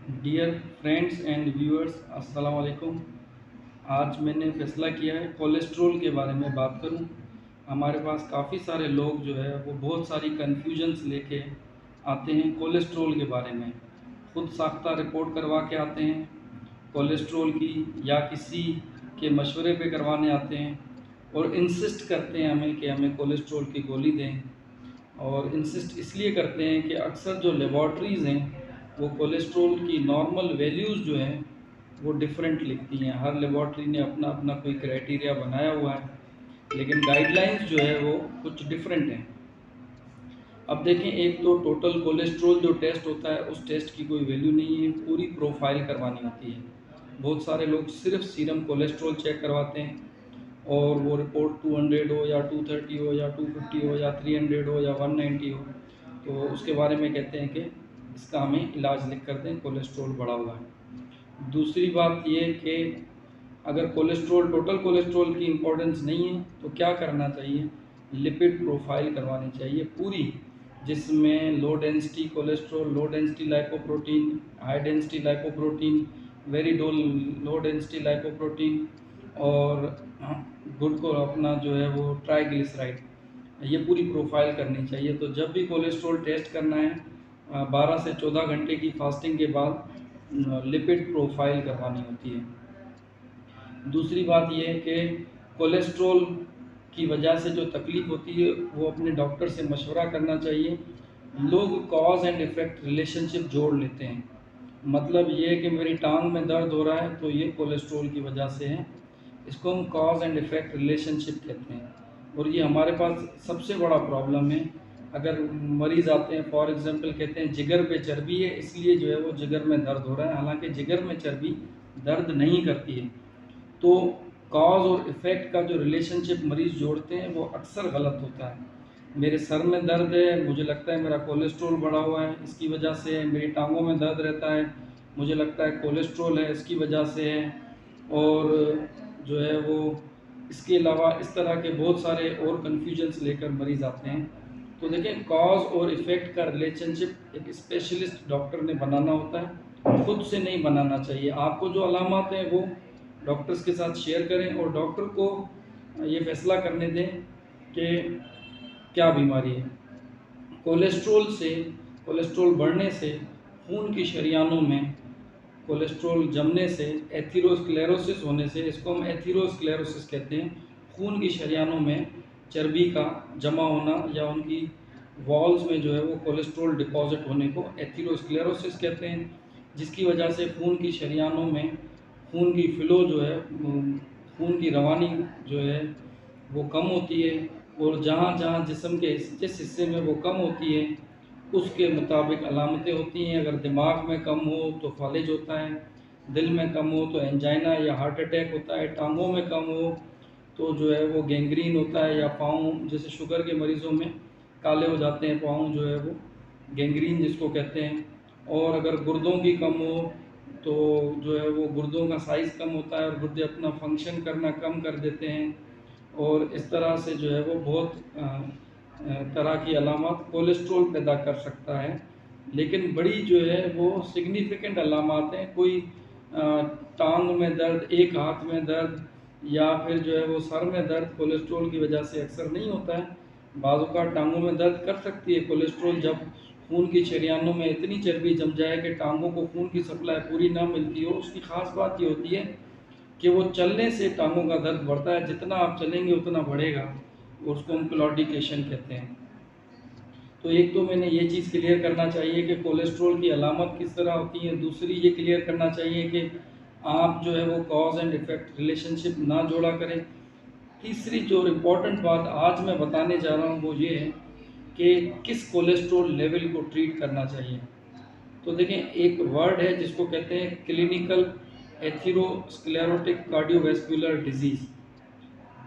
Dear friends and viewers, अस्सलाम वालेकुम। आज मैंने फ़ैसला किया है कोलेस्ट्रॉल के बारे में बात करूं। हमारे पास काफ़ी सारे लोग जो है वो बहुत सारी कन्फ्यूजन्स लेके आते हैं कोलेस्ट्रॉल के बारे में। खुद साख्ता रिपोर्ट करवा के आते हैं कोलेस्ट्रॉल की, या किसी के मशवरे पे करवाने आते हैं और इंसिस्ट करते हैं हमें कि हमें कोलेस्ट्रॉल की गोली दें। और इंसिस्ट इसलिए करते हैं कि अक्सर जो लेबॉर्ट्रीज़ हैं वो कोलेस्ट्रॉल की नॉर्मल वैल्यूज़ जो हैं वो डिफरेंट लिखती हैं। हर लेबॉर्ट्री ने अपना अपना कोई क्राइटेरिया बनाया हुआ है, लेकिन गाइडलाइंस जो है वो कुछ डिफरेंट हैं। अब देखें, एक तो टोटल कोलेस्ट्रॉल जो टेस्ट होता है उस टेस्ट की कोई वैल्यू नहीं है, पूरी प्रोफाइल करवानी होती है। बहुत सारे लोग सिर्फ सीरम कोलेस्ट्रॉल चेक करवाते हैं और वो रिपोर्ट 200 हो या 230 हो या 250 हो या 300 हो या 190 हो, तो उसके बारे में कहते हैं कि इसका हमें इलाज लिख कर दें, कोलेस्ट्रॉल बढ़ा हुआ है। दूसरी बात ये कि अगर कोलेस्ट्रॉल, टोटल कोलेस्ट्रॉल की इम्पोर्टेंस नहीं है तो क्या करना चाहिए, लिपिड प्रोफाइल करवानी चाहिए पूरी, जिसमें low density cholesterol, low density lipoprotein, high density lipoprotein, very low density lipoprotein और गुड को अपना जो है वो ट्राइग्लिसराइड, ये पूरी प्रोफाइल करनी चाहिए। तो जब भी कोलेस्ट्रॉल टेस्ट करना है 12 से 14 घंटे की फास्टिंग के बाद लिपिड प्रोफाइल करवानी होती है। दूसरी बात यह है कि कोलेस्ट्रॉल की वजह से जो तकलीफ़ होती है वो अपने डॉक्टर से मशवरा करना चाहिए। लोग कॉज एंड इफ़ेक्ट रिलेशनशिप जोड़ लेते हैं। मतलब ये है कि मेरी टांग में दर्द हो रहा है तो ये कोलेस्ट्रॉल की वजह से है। इसको हम कॉज एंड इफ़ेक्ट रिलेशनशिप कहते हैं और ये हमारे पास सबसे बड़ा प्रॉब्लम है। अगर मरीज़ आते हैं, फॉर एग्ज़ाम्पल कहते हैं जिगर पे चर्बी है इसलिए जो है वो जिगर में दर्द हो रहा है, हालांकि जिगर में चर्बी दर्द नहीं करती है। तो कॉज और इफ़ेक्ट का जो रिलेशनशिप मरीज़ जोड़ते हैं वो अक्सर गलत होता है। मेरे सर में दर्द है, मुझे लगता है मेरा कोलेस्ट्रॉल बढ़ा हुआ है इसकी वजह से है। मेरी टांगों में दर्द रहता है, मुझे लगता है कोलेस्ट्रॉल है इसकी वजह से है। और जो है वो इसके अलावा इस तरह के बहुत सारे और कन्फ्यूजन्स लेकर मरीज़ आते हैं। तो देखें, कॉज और इफ़ेक्ट का रिलेशनशिप एक स्पेशलिस्ट डॉक्टर ने बनाना होता है, खुद से नहीं बनाना चाहिए। आपको जो अलामत हैं वो डॉक्टर्स के साथ शेयर करें और डॉक्टर को ये फैसला करने दें कि क्या बीमारी है। कोलेस्ट्रॉल से, कोलेस्ट्रॉल बढ़ने से खून की शरीयानों में कोलेस्ट्रॉल जमने से, एथेरोस्क्लेरोसिस होने से, इसको हम एथेरोस्क्लेरोसिस कहते हैं, खून की शरीयानों में चर्बी का जमा होना या उनकी वॉल्स में जो है वो कोलेस्ट्रॉल डिपॉजिट होने को एथेरोस्क्लेरोसिस कहते हैं, जिसकी वजह से खून की शरीयानों में खून की फ़्लो जो है, खून की रवानी जो है वो कम होती है। और जहाँ जहाँ जिस्म के जिस हिस्से में वो कम होती है उसके मुताबिक अलामतें होती हैं। अगर दिमाग में कम हो तो फालिज होता है, दिल में कम हो तो एंजाइना या हार्ट अटैक होता है, टांगों में कम हो तो जो है वो गैंग्रीन होता है, या पाँव, जैसे शुगर के मरीज़ों में काले हो जाते हैं पाँव जो है वो, गैंग्रीन जिसको कहते हैं। और अगर गुर्दों की कम हो तो जो है वो गुर्दों का साइज़ कम होता है और गुर्दे अपना फंक्शन करना कम कर देते हैं। और इस तरह से जो है वो बहुत तरह की अलामत कोलेस्ट्रॉल पैदा कर सकता है। लेकिन बड़ी जो है वो सिग्निफिकेंट अलामत हैं, कोई टांग में दर्द, एक हाथ में दर्द या फिर जो है वो सर में दर्द कोलेस्ट्रॉल की वजह से अक्सर नहीं होता है। बाज़ औक़ात टांगों में दर्द कर सकती है कोलेस्ट्रॉल, जब खून की शरीयानों में इतनी चर्बी जम जाए कि टांगों को खून की सप्लाई पूरी ना मिलती हो। उसकी ख़ास बात ये होती है कि वो चलने से टांगों का दर्द बढ़ता है, जितना आप चलेंगे उतना बढ़ेगा, और उसको हम क्लॉडिकेशन कहते हैं। तो एक तो मैंने ये चीज़ क्लियर करना चाहिए कि कोलेस्ट्रॉल की अलामत किस तरह होती है। दूसरी ये क्लियर करना चाहिए कि आप जो है वो कॉज एंड इफ़ेक्ट रिलेशनशिप ना जोड़ा करें। तीसरी जो इम्पोर्टेंट बात आज मैं बताने जा रहा हूँ वो ये है कि किस कोलेस्ट्रॉल लेवल को ट्रीट करना चाहिए। तो देखें, एक वर्ड है जिसको कहते हैं क्लिनिकल एथेरोस्क्लेरोटिक कार्डियोवैस्कुलर डिजीज़।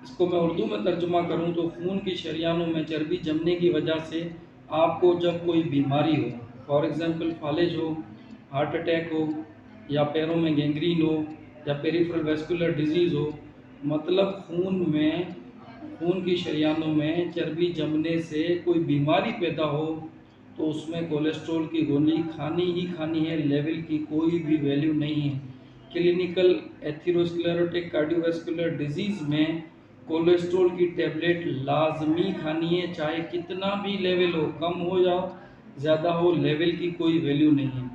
इसको मैं उर्दू में तर्जुमा करूँ तो खून की शरीयानों में चर्बी जमने की वजह से आपको जब कोई बीमारी हो, फॉर एग्ज़ाम्पल फालिज हो, हार्ट अटैक हो, या पैरों में गैंग्रीन हो, या पेरिफेरल वैस्कुलर डिजीज़ हो, मतलब खून की शरीयानों में चर्बी जमने से कोई बीमारी पैदा हो, तो उसमें कोलेस्ट्रॉल की गोली खानी ही खानी है, लेवल की कोई भी वैल्यू नहीं है। क्लिनिकल एथेरोस्क्लेरोटिक कार्डियोवास्कुलर डिजीज़ में कोलेस्ट्रॉल की टेबलेट लाजमी खानी है, चाहे कितना भी लेवल हो, कम हो या ज़्यादा हो, लेवल की कोई वैल्यू नहीं है।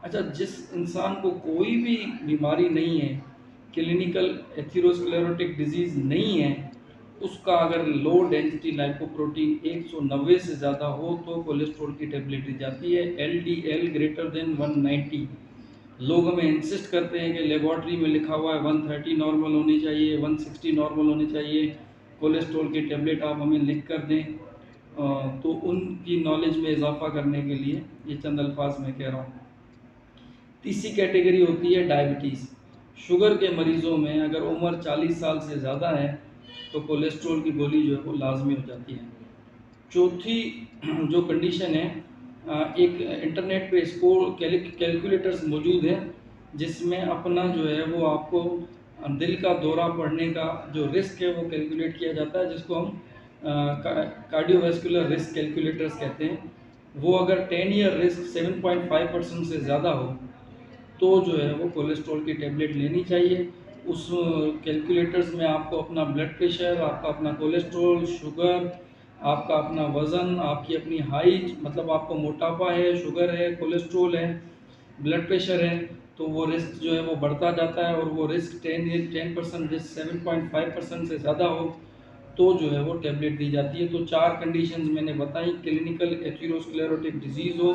अच्छा, जिस इंसान को कोई भी बीमारी नहीं है, क्लिनिकल एथेरोस्क्लेरोटिक डिजीज़ नहीं है, उसका अगर लो डेंसिटी लाइपोप्रोटीन 190 से ज़्यादा हो तो कोलेस्ट्रॉल की टेबलेट दी जाती है। LDL greater than 190। लोग हमें इंसिस्ट करते हैं कि लेबॉर्ट्री में लिखा हुआ है 130 नॉर्मल होनी चाहिए, 160 नॉर्मल होनी चाहिए, कोलेस्ट्रॉल की टेबलेट आप हमें लिख कर दें। तो उनकी नॉलेज में इजाफा करने के लिए ये चंद अल्फाज मैं कह रहा हूँ। तीसरी कैटेगरी होती है डायबिटीज़। शुगर के मरीज़ों में अगर उम्र 40 साल से ज़्यादा है तो कोलेस्ट्रॉल की गोली जो है वो लाजमी हो जाती है। चौथी जो कंडीशन है, एक इंटरनेट पे इसको कैलकुलेटर्स मौजूद हैं जिसमें अपना जो है वो आपको दिल का दौरा पड़ने का जो रिस्क है वो कैलकुलेट किया जाता है, जिसको हम कार्डियोवास्कुलर रिस्क कैलकुलेटर्स कहते हैं। वो अगर 10 ईयर रिस्क 7.5% से ज़्यादा हो तो जो है वो कोलेस्ट्रॉल की टेबलेट लेनी चाहिए। उस कैलकुलेटर्स में आपको अपना ब्लड प्रेशर, आपका अपना कोलेस्ट्रॉल, शुगर, आपका अपना वज़न, आपकी अपनी हाइट, मतलब आपको मोटापा है, शुगर है, कोलेस्ट्रॉल है, ब्लड प्रेशर है, तो वो रिस्क जो है वो बढ़ता जाता है। और वो रिस्क 10% रिस्क 7.5% से ज़्यादा हो तो जो है वो टेबलेट दी जाती है। तो 4 कंडीशंस मैंने बताई। क्लिनिकल एथेरोस्क्लेरोटिक डिजीज़ हो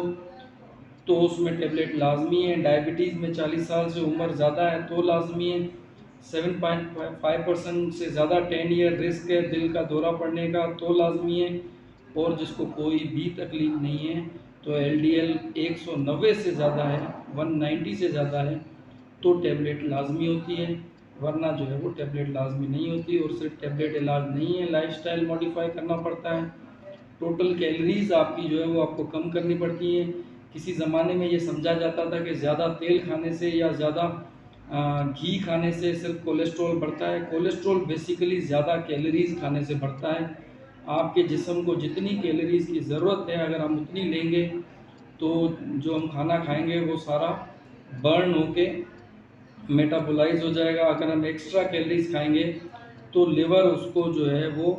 तो उसमें टेबलेट लाजमी है। डायबिटीज़ में 40 साल से उम्र ज़्यादा है तो लाजमी है। 7.5% से ज़्यादा 10 ईयर रिस्क है दिल का दौरा पड़ने का तो लाजमी है। और जिसको कोई भी तकलीफ़ नहीं है तो एलडीएल 190 से ज़्यादा है, 190 से ज़्यादा है तो टेबलेट लाजमी होती है, वरना जो है वो टेबलेट लाजमी नहीं होती। और सिर्फ टेबलेट इलाज नहीं है, लाइफस्टाइल मॉडिफाई करना पड़ता है। टोटल कैलोरीज आपकी जो है वो आपको कम करनी पड़ती है। किसी ज़माने में ये समझा जाता था कि ज़्यादा तेल खाने से या ज़्यादा घी खाने से सिर्फ कोलेस्ट्रॉल बढ़ता है। कोलेस्ट्रॉल बेसिकली ज़्यादा कैलोरीज खाने से बढ़ता है। आपके जिस्म को जितनी कैलोरीज की ज़रूरत है अगर हम उतनी लेंगे तो जो हम खाना खाएंगे वो सारा बर्न होके मेटाबोलाइज हो जाएगा। अगर हम एक्स्ट्रा कैलोरीज खाएंगे तो लिवर उसको जो है वो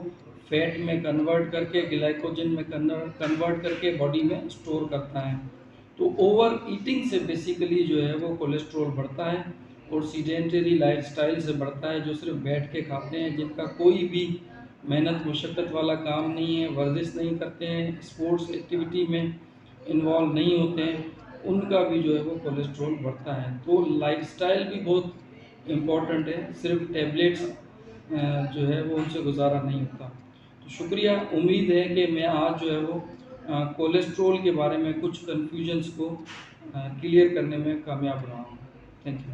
फैट में कन्वर्ट करके, ग्लाइकोजन में कन्वर्ट करके बॉडी में स्टोर करता है। तो ओवर ईटिंग से बेसिकली जो है वो कोलेस्ट्रॉल बढ़ता है। और सीडेंटरी लाइफस्टाइल से बढ़ता है, जो सिर्फ बैठ के खाते हैं, जिनका कोई भी मेहनत मुशक्क़त वाला काम नहीं है, वर्जिश नहीं करते हैं, स्पोर्ट्स एक्टिविटी में इन्वॉल्व नहीं होते हैं, उनका भी जो है वो कोलेस्ट्रॉल बढ़ता है। तो लाइफस्टाइल भी बहुत इम्पॉर्टेंट है, सिर्फ टैबलेट्स जो है वो उनसे गुजारा नहीं होता। तो शुक्रिया, उम्मीद है कि मैं आज जो है वो कोलेस्ट्रॉल के बारे में कुछ कन्फ्यूजन्स को क्लियर करने में कामयाब रहा हूँ। Thank you.